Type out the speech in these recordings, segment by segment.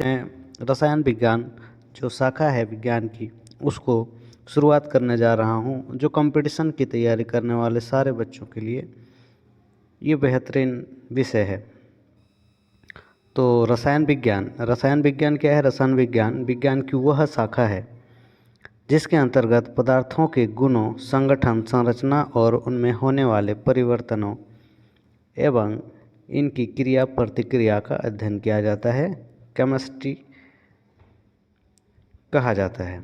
मैं रसायन विज्ञान जो शाखा है विज्ञान की उसको शुरुआत करने जा रहा हूँ, जो कंपटीशन की तैयारी करने वाले सारे बच्चों के लिए ये बेहतरीन विषय है। तो रसायन विज्ञान क्या है? रसायन विज्ञान विज्ञान की वह शाखा है जिसके अंतर्गत पदार्थों के गुणों, संगठन, संरचना और उनमें होने वाले परिवर्तनों एवं इनकी क्रिया प्रतिक्रिया का अध्ययन किया जाता है। केमिस्ट्री कहा जाता है।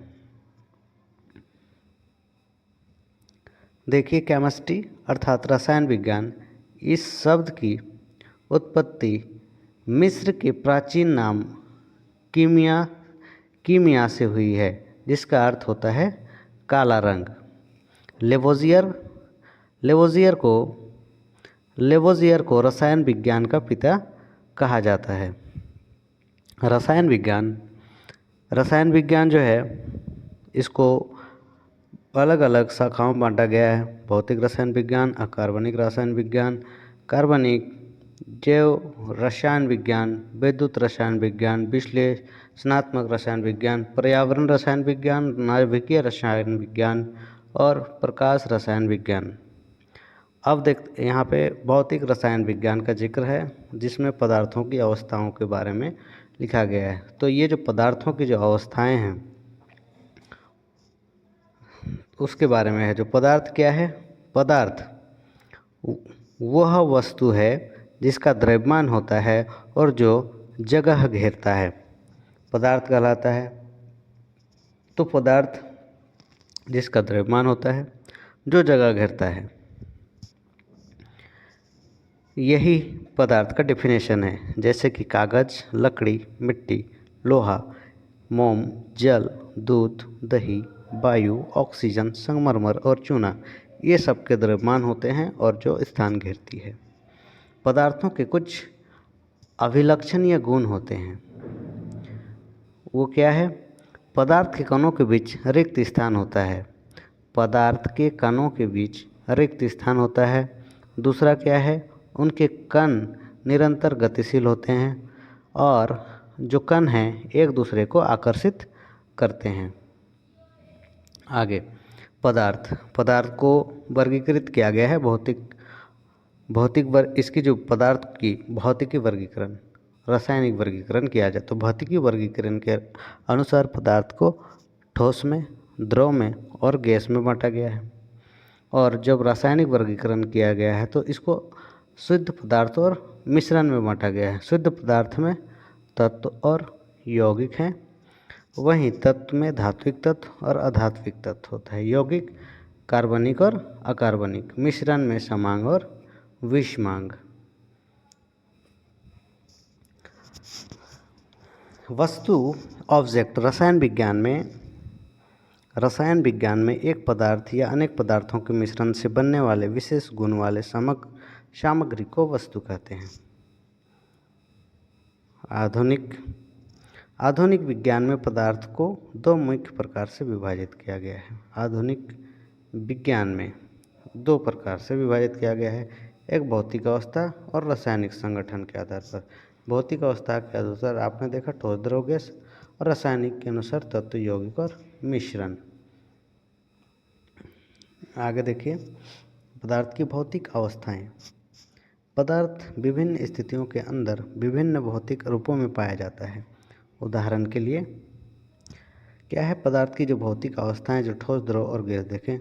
देखिए, केमिस्ट्री अर्थात रसायन विज्ञान, इस शब्द की उत्पत्ति मिस्र के प्राचीन नाम कीमिया से हुई है, जिसका अर्थ होता है काला रंग। लेवोजियर को रसायन विज्ञान का पिता कहा जाता है। रसायन विज्ञान जो है इसको अलग अलग शाखाओं में बांटा गया है। भौतिक रसायन विज्ञान, अकार्बनिक रसायन विज्ञान, कार्बनिक, जैव रसायन विज्ञान, विद्युत रसायन विज्ञान, विश्लेषणात्मक रसायन विज्ञान, पर्यावरण रसायन विज्ञान, नाभिकीय रसायन विज्ञान और प्रकाश रसायन विज्ञान। अब देखते यहाँ पे भौतिक रसायन विज्ञान का जिक्र है, जिसमें पदार्थों की अवस्थाओं के बारे में लिखा गया है। तो ये जो पदार्थों की जो अवस्थाएं हैं उसके बारे में है। जो पदार्थ क्या है? पदार्थ वह वस्तु है जिसका द्रव्यमान होता है और जो जगह घेरता है, पदार्थ कहलाता है। तो पदार्थ जिसका द्रव्यमान होता है, जो जगह घेरता है, यही पदार्थ का डेफिनेशन है। जैसे कि कागज, लकड़ी, मिट्टी, लोहा, मोम, जल, दूध, दही, वायु, ऑक्सीजन, संगमरमर और चूना, ये सब के द्रव्यमान होते हैं और जो स्थान घेरती है। पदार्थों के कुछ अभिलक्षणीय गुण होते हैं। वो क्या है? पदार्थ के कणों के बीच रिक्त स्थान होता है। पदार्थ के कणों के बीच रिक्त स्थान होता है। दूसरा क्या है? उनके कण निरंतर गतिशील होते हैं और जो कण हैं एक दूसरे को आकर्षित करते हैं। आगे पदार्थ को वर्गीकृत किया गया है। इसकी जो पदार्थ की भौतिकी वर्गीकरण, रासायनिक वर्गीकरण किया जाए तो भौतिकी वर्गीकरण के अनुसार पदार्थ को ठोस में, द्रव में और गैस में बांटा गया है। और जब रासायनिक वर्गीकरण किया गया है तो इसको शुद्ध पदार्थ और मिश्रण में बांटा गया है। शुद्ध पदार्थ में तत्व और यौगिक हैं, वहीं तत्व में धात्विक तत्व और अधात्विक तत्व होता है। यौगिक कार्बनिक और अकार्बनिक, मिश्रण में समांग और विषमांग। वस्तु ऑब्जेक्ट रसायन विज्ञान में एक पदार्थ या अनेक पदार्थों के मिश्रण से बनने वाले विशेष गुण वाले सामग्री को वस्तु कहते हैं। आधुनिक विज्ञान में पदार्थ को दो मुख्य प्रकार से विभाजित किया गया है। आधुनिक विज्ञान में दो प्रकार से विभाजित किया गया है, एक भौतिक अवस्था और रासायनिक संगठन के आधार पर। भौतिक अवस्था के अनुसार आपने देखा ठोस, द्रव, गैस, और रासायनिक के अनुसार तत्व, यौगिक और मिश्रण। आगे देखिए, पदार्थ की भौतिक अवस्थाएं। पदार्थ विभिन्न स्थितियों के अंदर विभिन्न भौतिक रूपों में पाया जाता है। उदाहरण के लिए क्या है? पदार्थ की जो भौतिक अवस्थाएं, जो ठोस, द्रव और गैस, देखें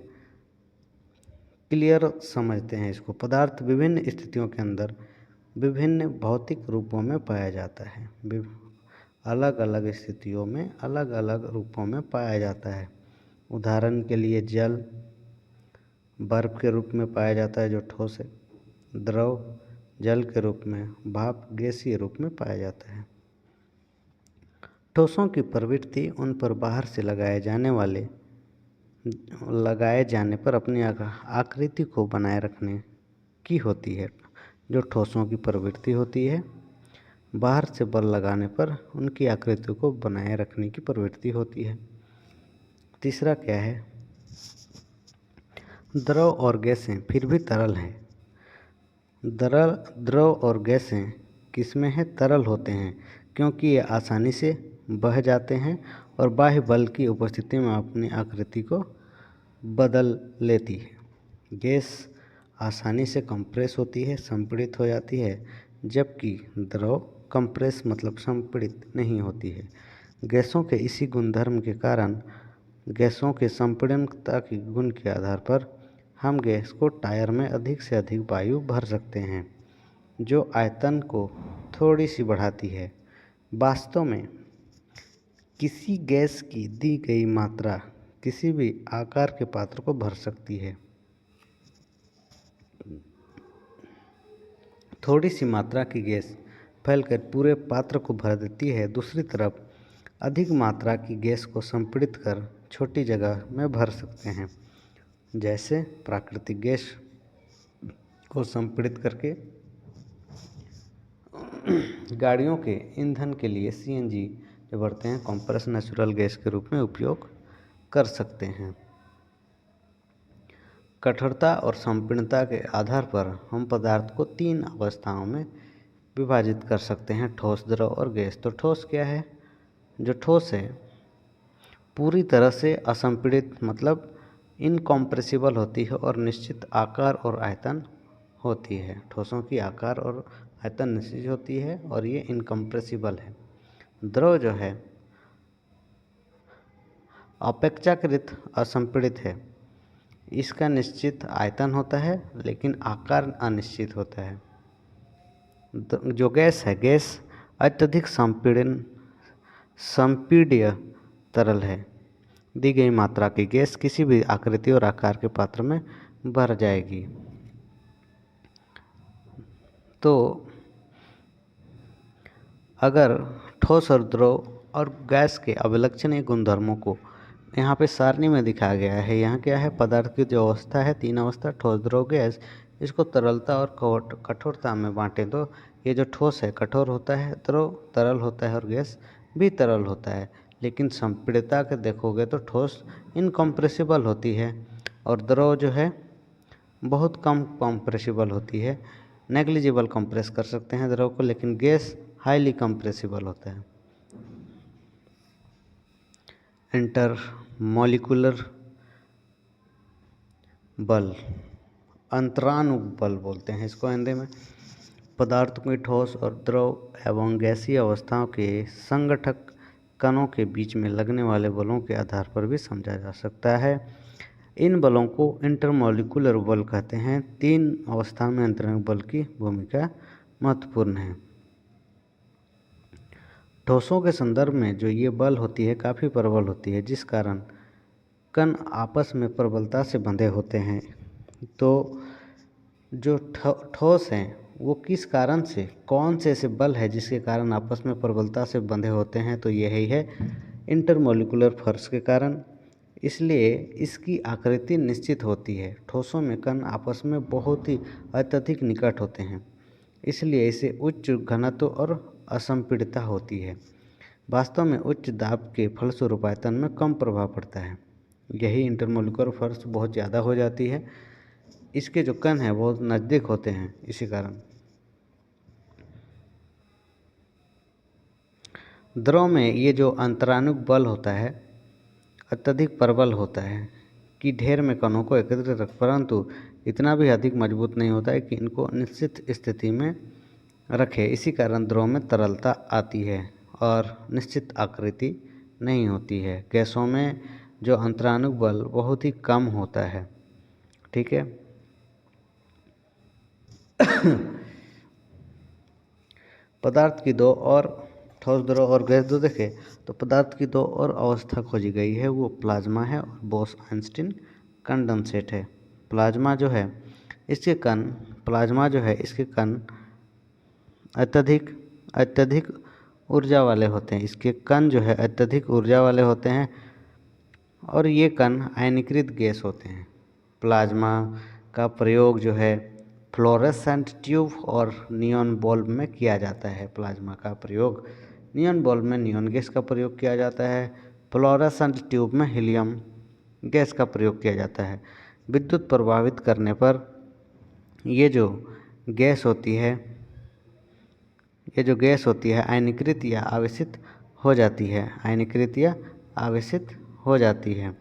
क्लियर समझते हैं इसको। पदार्थ विभिन्न स्थितियों के अंदर विभिन्न भौतिक रूपों में पाया जाता है। अलग अलग स्थितियों में अलग अलग रूपों में पाया जाता है। उदाहरण के लिए जल बर्फ के रूप में पाया जाता है जो ठोस है। द्रव जल के रूप में, भाप गैसीय रूप में पाया जाता है। ठोसों की प्रवृत्ति उन पर बाहर से लगाए जाने पर अपनी आकृति को बनाए रखने की होती है। जो ठोसों की प्रवृत्ति होती है, बाहर से बल लगाने पर उनकी आकृति को बनाए रखने की प्रवृत्ति होती है। तीसरा क्या है? द्रव और गैसें फिर भी तरल हैं। द्रव और गैसें किसमें हैं? तरल होते हैं। क्योंकि ये आसानी से बह जाते हैं और बाह्य बल की उपस्थिति में अपनी आकृति को बदल लेती है। गैस आसानी से कंप्रेस होती है, संपीड़ित हो जाती है, जबकि द्रव कंप्रेस मतलब संपीड़ित नहीं होती है। गैसों के इसी गुणधर्म के कारण गैसों के संपीड़नता के गुण के आधार पर हम गैस को टायर में अधिक से अधिक वायु भर सकते हैं, जो आयतन को थोड़ी सी बढ़ाती है। वास्तव में किसी गैस की दी गई मात्रा किसी भी आकार के पात्र को भर सकती है। थोड़ी सी मात्रा की गैस फैलकर पूरे पात्र को भर देती है। दूसरी तरफ अधिक मात्रा की गैस को संपीड़ित कर छोटी जगह में भर सकते हैं। जैसे प्राकृतिक गैस को संपीड़ित करके गाड़ियों के ईंधन के लिए सीएनजी जो बढ़ते हैं कंप्रेस नेचुरल गैस के रूप में उपयोग कर सकते हैं। कठोरता और संपीड़नता के आधार पर हम पदार्थ को 3 अवस्थाओं में विभाजित कर सकते हैं, ठोस, द्रव और गैस। तो ठोस क्या है? जो ठोस है पूरी तरह से असंपीड़ित मतलब इनकम्प्रेसिबल होती है और निश्चित आकार और आयतन होती है। ठोसों की आकार और आयतन निश्चित होती है और ये इनकम्प्रेसिबल है। द्रव जो है अपेक्षाकृत असंपीड़ित है। इसका निश्चित आयतन होता है लेकिन आकार अनिश्चित होता है। जो गैस है, गैस अत्यधिक संपीड्य तरल है। दी गई मात्रा की गैस किसी भी आकृति और आकार के पात्र में भर जाएगी। तो अगर ठोस और द्रव और गैस के अभिलक्षणीय गुणधर्मों को यहाँ पे सारणी में दिखाया गया है। यहाँ क्या है? पदार्थ की जो अवस्था है, 3 अवस्था, ठोस, द्रव, गैस, इसको तरलता और कठोरता में बांटें तो ये जो ठोस है कठोर होता है, द्रव तरल होता है और गैस भी तरल होता है। लेकिन संपीड़ितता के देखोगे तो ठोस इनकम्प्रेसिबल होती है और द्रव जो है बहुत कम कंप्रेसिबल होती है। नेग्लिजिबल कंप्रेस कर सकते हैं द्रव को, लेकिन गैस हाईली कंप्रेसिबल होता है। इंटरमॉलिक्यूलर बल, अंतराणु बल बोलते हैं इसको हिंदी में। पदार्थों की ठोस और द्रव एवं गैसीय अवस्थाओं के संगठक कणों के बीच में लगने वाले बलों के आधार पर भी समझा जा सकता है। इन बलों को इंटरमॉलिक्यूलर बल कहते हैं। 3 अवस्था में अंतराणु बल की भूमिका महत्वपूर्ण है। ठोसों के संदर्भ में जो ये बल होती है काफ़ी प्रबल होती है, जिस कारण कण आपस में प्रबलता से बंधे होते हैं। तो जो ठोस हैं वो किस कारण से, कौन से ऐसे बल है जिसके कारण आपस में प्रबलता से बंधे होते हैं? तो यही है इंटरमॉलिक्यूलर फोर्स के कारण। इसलिए इसकी आकृति निश्चित होती है। ठोसों में कण आपस में बहुत ही अत्यधिक निकट होते हैं, इसलिए इसे उच्च घनत्व और असंपीड़ितता होती है। वास्तव में उच्च दाब के फलस्वरूप आयतन में कम प्रभाव पड़ता है। यही इंटरमॉलिक्यूलर फोर्स बहुत ज़्यादा हो जाती है। इसके जो कण हैं बहुत नज़दीक होते हैं, इसी कारण। द्रव में ये जो अंतराणुक बल होता है अत्यधिक प्रबल होता है कि ढेर में कणों को एकत्रित रख, परंतु इतना भी अधिक मजबूत नहीं होता है कि इनको निश्चित स्थिति में रखे। इसी कारण द्रव में तरलता आती है और निश्चित आकृति नहीं होती है। गैसों में जो अंतराणुक बल बहुत ही कम होता है। ठीक है। पदार्थ की 2 और ठोस, द्रव और गैस दो देखें तो पदार्थ की 2 और अवस्था खोजी गई है, वो प्लाज्मा है और बोस-आइंस्टीन कंडेंसेट है। प्लाज्मा जो है इसके कण अत्यधिक ऊर्जा वाले होते हैं। इसके कण जो है अत्यधिक ऊर्जा वाले होते हैं और ये कण आयनीकृत गैस होते हैं। प्लाज्मा का प्रयोग जो है फ्लोरेसेंट ट्यूब और नियॉन बल्ब में किया जाता है। प्लाज्मा का प्रयोग नियॉन बल्ब में नियॉन गैस का प्रयोग किया जाता है। फ्लोरेसेंट ट्यूब में हीलियम गैस का प्रयोग किया जाता है। विद्युत प्रभावित करने पर ये जो गैस होती है ये जो गैस होती है आयनीकृत या आवेशित हो जाती है, आयनीकृत या आवेशित हो जाती है,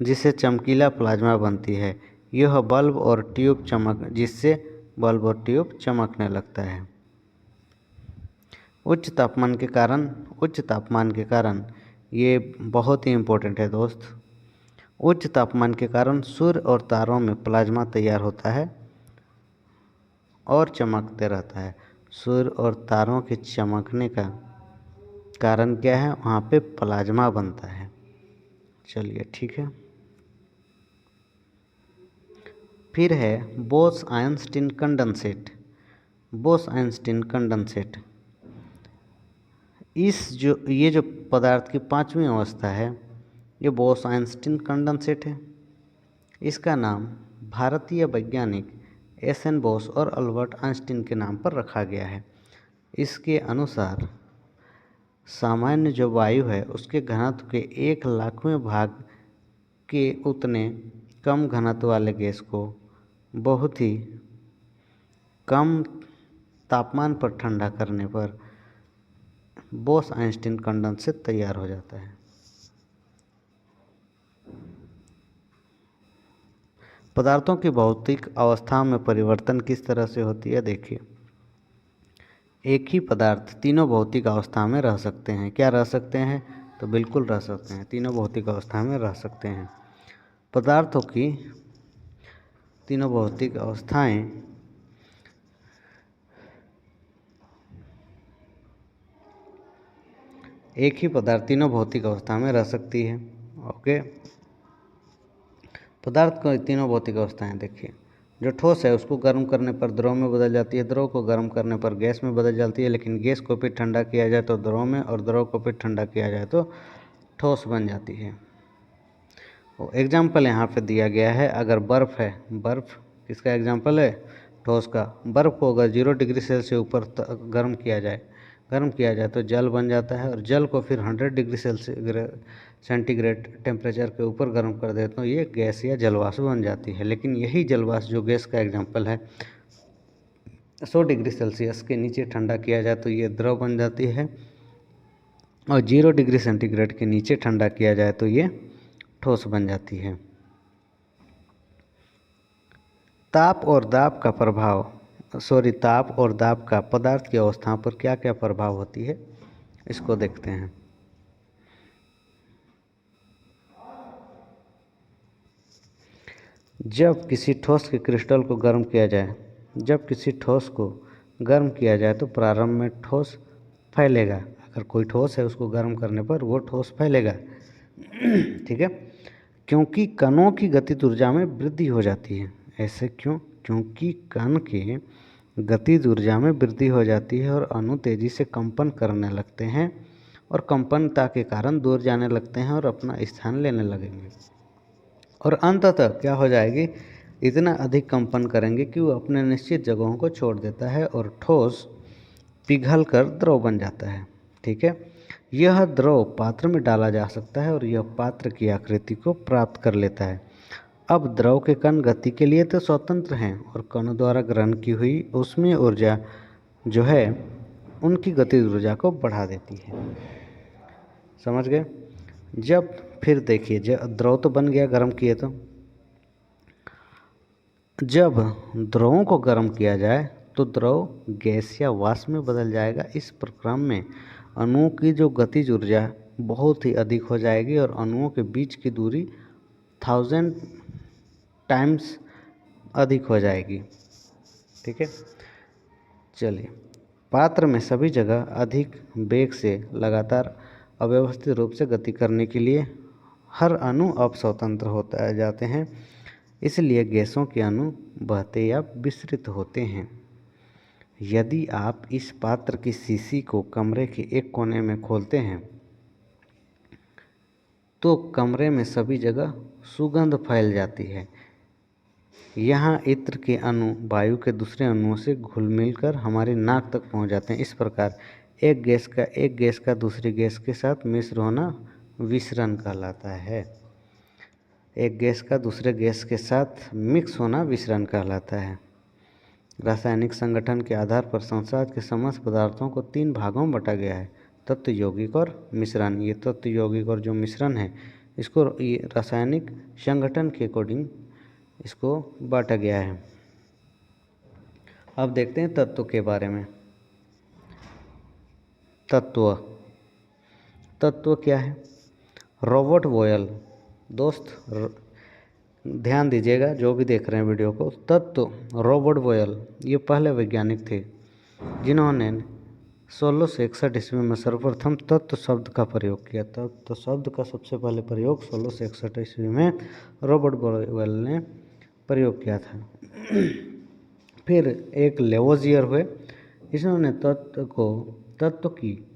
जिससे चमकीला प्लाज्मा बनती है। यह बल्ब और ट्यूब जिससे बल्ब और ट्यूब चमकने लगता है। उच्च तापमान के कारण ये बहुत ही इम्पोर्टेंट है दोस्त। उच्च तापमान के कारण सूर्य और तारों में प्लाज्मा तैयार होता है और चमकते रहता है। सूर्य और तारों के चमकने का कारण क्या है? वहाँ पे प्लाज्मा बनता है। चलिए ठीक है। फिर है Bose Einstein condensate. Bose Einstein condensate ये जो पदार्थ की पांचवी अवस्था है, ये बोस आइंस्टीन कंडेंसेट है। इसका नाम भारतीय वैज्ञानिक एस.एन. बोस और अल्बर्ट आइंस्टीन के नाम पर रखा गया है। इसके अनुसार सामान्य जो वायु है उसके घनत्व के 1,00,000वें भाग के उतने कम घनत्व वाले गैस को बहुत ही कम तापमान पर ठंडा करने पर बोस आइंस्टीन कंडेंसेट तैयार हो जाता है। पदार्थों की भौतिक अवस्था में परिवर्तन किस तरह से होती है? देखिए, एक ही पदार्थ तीनों भौतिक अवस्था में रह सकते हैं। क्या रह सकते हैं? तो बिल्कुल रह सकते हैं, तीनों भौतिक अवस्था में रह सकते हैं। पदार्थों की तीनों भौतिक अवस्थाएं एक ही पदार्थ तीनों भौतिक अवस्था में रह सकती है। ओके, पदार्थ को तीनों भौतिक अवस्थाएं देखिए, जो ठोस है उसको गर्म करने पर द्रव में बदल जाती है, द्रव को गर्म करने पर गैस में बदल जाती है, लेकिन गैस को फिर ठंडा किया जाए तो द्रव में, और द्रव को फिर ठंडा किया जाए तो ठोस बन जाती है। एग्जाम्पल यहाँ पे दिया गया है। अगर बर्फ़ है, बर्फ़ किसका एग्जाम्पल है? ठोस का। बर्फ़ को अगर 0 डिग्री सेल्सियस ऊपर गर्म किया जाए तो जल बन जाता है, और जल को फिर 100 डिग्री सेंटीग्रेड टेम्परेचर के ऊपर गर्म कर दे तो ये गैस या जलवाष्प बन जाती है। लेकिन यही जलवाष्प जो गैस का एग्जाम्पल है, 100 डिग्री सेल्सियस के नीचे ठंडा किया जाए तो ये द्रव बन जाती है, और 0 डिग्री सेंटीग्रेड के नीचे ठंडा किया जाए तो ये ठोस बन जाती है। ताप और दाब का पदार्थ की अवस्था पर क्या क्या प्रभाव होती है, इसको देखते हैं। जब किसी ठोस के क्रिस्टल को गर्म किया जाए तो प्रारंभ में ठोस फैलेगा। अगर कोई ठोस है उसको गर्म करने पर वो ठोस फैलेगा। ठीक है, क्योंकि कणों की गतिज ऊर्जा में वृद्धि हो जाती है। ऐसे क्यों? क्योंकि कण के गतिज ऊर्जा में वृद्धि हो जाती है और अणु तेजी से कंपन करने लगते हैं, और कंपनता के कारण दूर जाने लगते हैं और अपना स्थान लेने लगेंगे, और अंततः क्या हो जाएगी? इतना अधिक कंपन करेंगे कि वो अपने निश्चित जगहों को छोड़ देता है और ठोस पिघल कर द्रव बन जाता है। ठीक है, यह द्रव पात्र में डाला जा सकता है और यह पात्र की आकृति को प्राप्त कर लेता है। अब द्रव के कण गति के लिए तो स्वतंत्र हैं, और कणों द्वारा ग्रहण की हुई उसमें ऊर्जा जो है उनकी गतिज ऊर्जा को बढ़ा देती है। समझ गए? जब फिर देखिए, जब द्रव तो बन गया गर्म किए तो, जब द्रवों को गर्म किया जाए तो द्रव गैस या वाष्प में बदल जाएगा। इस प्रक्रम में अणुओं की जो गतिज ऊर्जा बहुत ही अधिक हो जाएगी और अणुओं के बीच की दूरी 1000 टाइम्स अधिक हो जाएगी। ठीक है, चलिए, पात्र में सभी जगह अधिक वेग से लगातार अव्यवस्थित रूप से गति करने के लिए हर अणु अब स्वतंत्र होते जाते हैं, इसलिए गैसों के अणु बहते या विसरित होते हैं। यदि आप इस पात्र की शीशी को कमरे के एक कोने में खोलते हैं तो कमरे में सभी जगह सुगंध फैल जाती है। यहाँ इत्र के अणु वायु के दूसरे अणुओं से घुल मिलकर हमारी नाक तक पहुँच जाते हैं। इस प्रकार एक गैस का दूसरी गैस के साथ मिश्र होना विसरण कहलाता है। एक गैस का दूसरे गैस के साथ मिक्स होना विसरण कहलाता है। रासायनिक संगठन के आधार पर संसार के समस्त पदार्थों को 3 भागों में बांटा गया है, तत्व, यौगिक और मिश्रण। ये तत्व, यौगिक और जो मिश्रण है, इसको ये रासायनिक संगठन के अकॉर्डिंग इसको बांटा गया है। अब देखते हैं तत्व के बारे में। तत्व क्या है? रॉबर्ट बोयल, दोस्त ध्यान दीजिएगा जो भी देख रहे हैं वीडियो को। तत्व रॉबर्ट बोयल ये पहले वैज्ञानिक थे जिन्होंने 1661 ईस्वी में सर्वप्रथम तत्व शब्द का प्रयोग किया। तत्व शब्द का सबसे पहले प्रयोग 1661 ईस्वी में रॉबर्ट बोयल ने प्रयोग किया था। फिर एक लेवोजियर हुए, इन्होंने तत्व की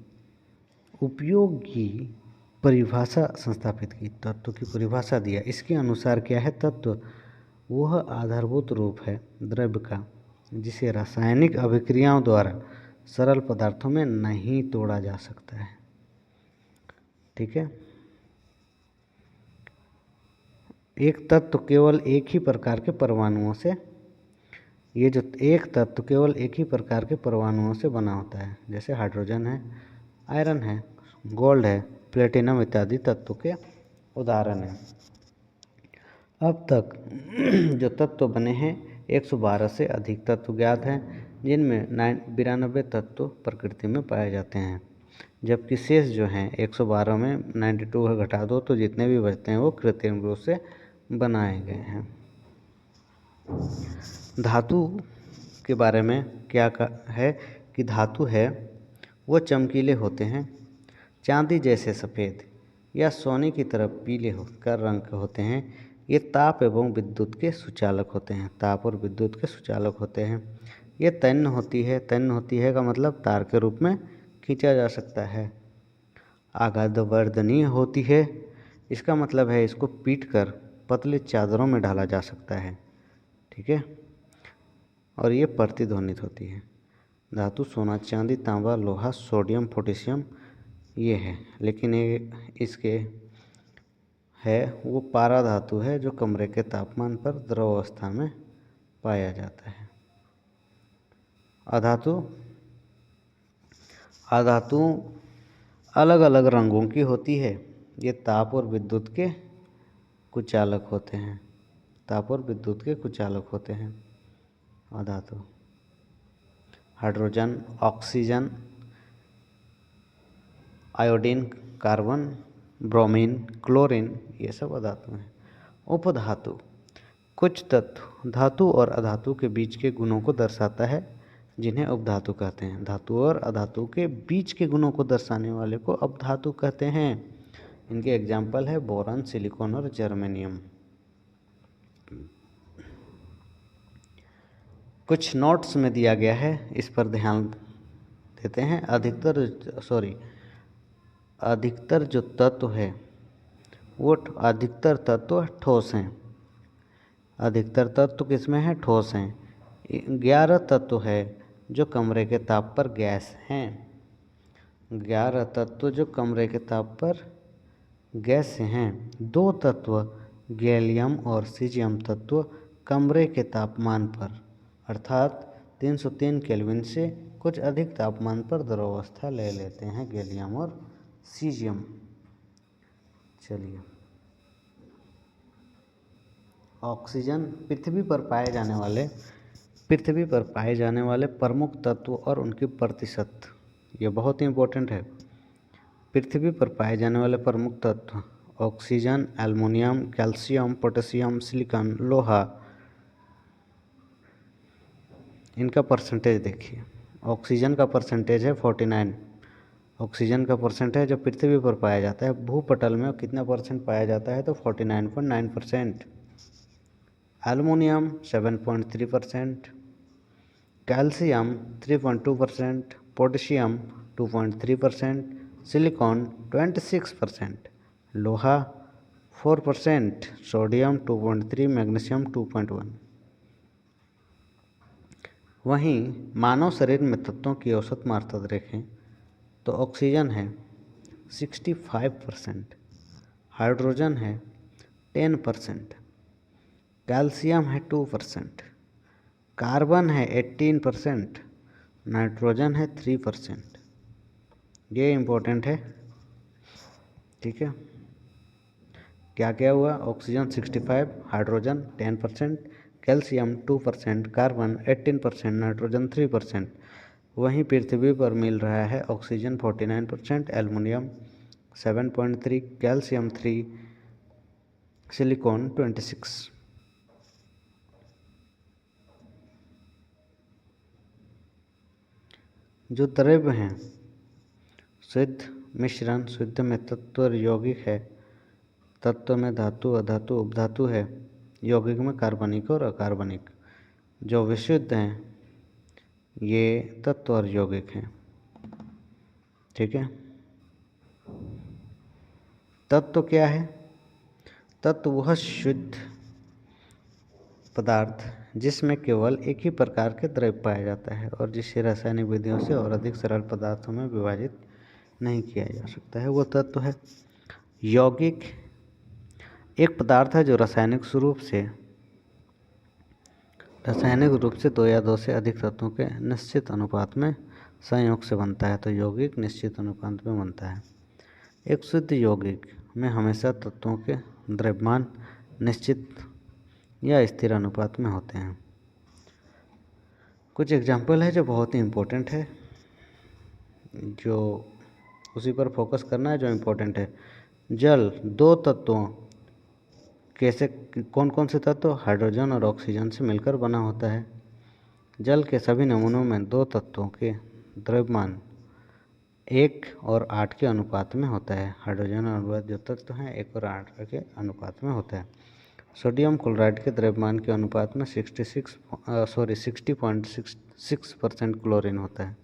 उपयोगी परिभाषा संस्थापित की, तत्व की परिभाषा दिया। इसके अनुसार क्या है? तत्व वह आधारभूत रूप है द्रव्य का जिसे रासायनिक अभिक्रियाओं द्वारा सरल पदार्थों में नहीं तोड़ा जा सकता है। ठीक है। एक तत्व केवल एक ही प्रकार के परमाणुओं से, ये जो एक तत्व केवल एक ही प्रकार के परमाणुओं से बना होता है, जैसे हाइड्रोजन है, आयरन है, गोल्ड है, प्लेटिनम इत्यादि तत्वों के उदाहरण हैं। अब तक जो तत्व बने हैं 112 से अधिक तत्व ज्ञात हैं, जिनमें 92 तत्व प्रकृति में पाए जाते हैं, जबकि शेष जो हैं 112 में 92 घटा दो तो जितने भी बचते हैं वो कृत्रिम रूप से बनाए गए हैं। धातु के बारे में क्या है कि धातु है वो चमकीले होते हैं, चांदी जैसे सफ़ेद या सोने की तरह पीले होकर रंग के होते हैं। ये ताप एवं विद्युत के सुचालक होते हैं, ताप और विद्युत के सुचालक होते हैं। ये तन्य होती है, तन्य होती है का मतलब तार के रूप में खींचा जा सकता है। आघातवर्धनीय होती है, इसका मतलब है इसको पीट कर पतले चादरों में डाला जा सकता है। ठीक है। और ये प्रतिध्वनित होती है। धातु सोना, चांदी, तांबा, लोहा, सोडियम, पोटेशियम ये है, लेकिन ये इसके है वो पारा धातु है जो कमरे के तापमान पर द्रव अवस्था में पाया जाता है। अधातु अलग अलग रंगों की होती है। ये ताप और विद्युत के कुचालक होते हैं, ताप और विद्युत के कुचालक होते हैं अधातु। Hydrogen, oxygen, iodine, carbon, bromine, chlorine ये सब अधातु हैं। उपधातु कुछ तत्व धातु और अधातु के बीच के गुणों को दर्शाता है, जिन्हें उपधातु कहते हैं। धातु और अधातु के बीच के गुणों को दर्शाने वाले को उपधातु कहते हैं। इनके एग्जाम्पल है बोरॉन, सिलिकॉन और जर्मेनियम। कुछ नोट्स में दिया गया है, इस पर ध्यान देते हैं। अधिकतर जो तत्व है वो अधिकतर तत्व ठोस हैं। अधिकतर तत्व किसमें है? ठोस हैं। 11 तत्व है जो कमरे के ताप पर गैस हैं। 11 तत्व जो कमरे के ताप पर गैस हैं। 2 तत्व गैलियम और सीजियम तत्व कमरे के तापमान पर अर्थात 303 केल्विन से कुछ अधिक तापमान पर द्रवावस्था ले लेते हैं, गैलियम और सीजियम। चलिए, ऑक्सीजन पृथ्वी पर पाए जाने वाले प्रमुख तत्व और उनकी प्रतिशत, ये बहुत ही इम्पोर्टेंट है। पृथ्वी पर पाए जाने वाले प्रमुख तत्व oxygen, aluminium, calcium, potassium, silicon, लोहा, इनका परसेंटेज देखिए। ऑक्सीजन का परसेंटेज है 49। ऑक्सीजन का परसेंटेज जो पृथ्वी पर पाया जाता है, भूपटल में कितना परसेंट पाया जाता है? तो 49.9%। एल्युमिनियम 7.3%, कैल्शियम 3.2%, पोटेशियम 2.3%, सिलिकॉन 26%, लोहा 4%, सोडियम 2.3, मैग्नीशियम 2.1। वहीं मानव शरीर में तत्वों की औसत मात्रा देखें तो ऑक्सीजन है 65%, हाइड्रोजन है 10%, कैल्शियम है 2%, कार्बन है 18%, नाइट्रोजन है 3%। ये इम्पोर्टेंट है, ठीक है। क्या क्या हुआ? Oxygen 65, hydrogen 10%, calcium 2%, carbon 18%, nitrogen 3%। वहीं पृथ्वी पर मिल रहा है ऑक्सीजन 49%, एल्युमिनियम 7.3, कैल्शियम 3, सिलिकॉन 26। जो द्रव्य हैं शुद्ध मिश्रण, शुद्ध में तत्व और यौगिक है, तत्व में धातु, अधातु, उपधातु है, यौगिक में कार्बनिक और अकार्बनिक। जो विशुद्ध हैं ये तत्व और यौगिक हैं, ठीक है। तत्व क्या है? तत्व वह शुद्ध पदार्थ जिसमें केवल एक ही प्रकार के द्रव्य पाया जाता है और जिसे रासायनिक विधियों से और अधिक सरल पदार्थों में विभाजित नहीं किया जा सकता है, वो तत्व है। यौगिक एक पदार्थ है जो रासायनिक रूप से दो या दो से अधिक तत्वों के निश्चित अनुपात में संयोग से बनता है। तो यौगिक निश्चित अनुपात में बनता है। एक शुद्ध यौगिक में हमेशा तत्वों के द्रव्यमान निश्चित या स्थिर अनुपात में होते हैं। कुछ एग्जाम्पल है जो बहुत ही इम्पोर्टेंट है, जो उसी पर फोकस करना है जो इम्पोर्टेंट है। जल दो तत्वों कैसे, कौन कौन से तत्व? हाइड्रोजन और ऑक्सीजन से मिलकर बना होता है। जल के सभी नमूनों में दो तत्वों के द्रव्यमान 1 और 8 के अनुपात में होता है। हाइड्रोजन और जो तत्व हैं 1 और 8 के अनुपात में होता है। सोडियम क्लोराइड के द्रव्यमान के अनुपात में 60.66% क्लोरीन होता है।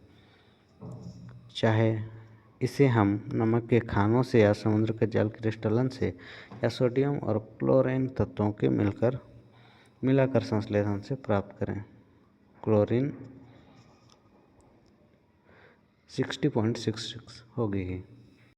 चाहे इसे हम नमक के खानों से या समुद्र के जल क्रिस्टलन से या सोडियम और क्लोरीन तत्वों के मिलाकर संश्लेषण से प्राप्त करें। क्लोरीन 60.66 होगी ही।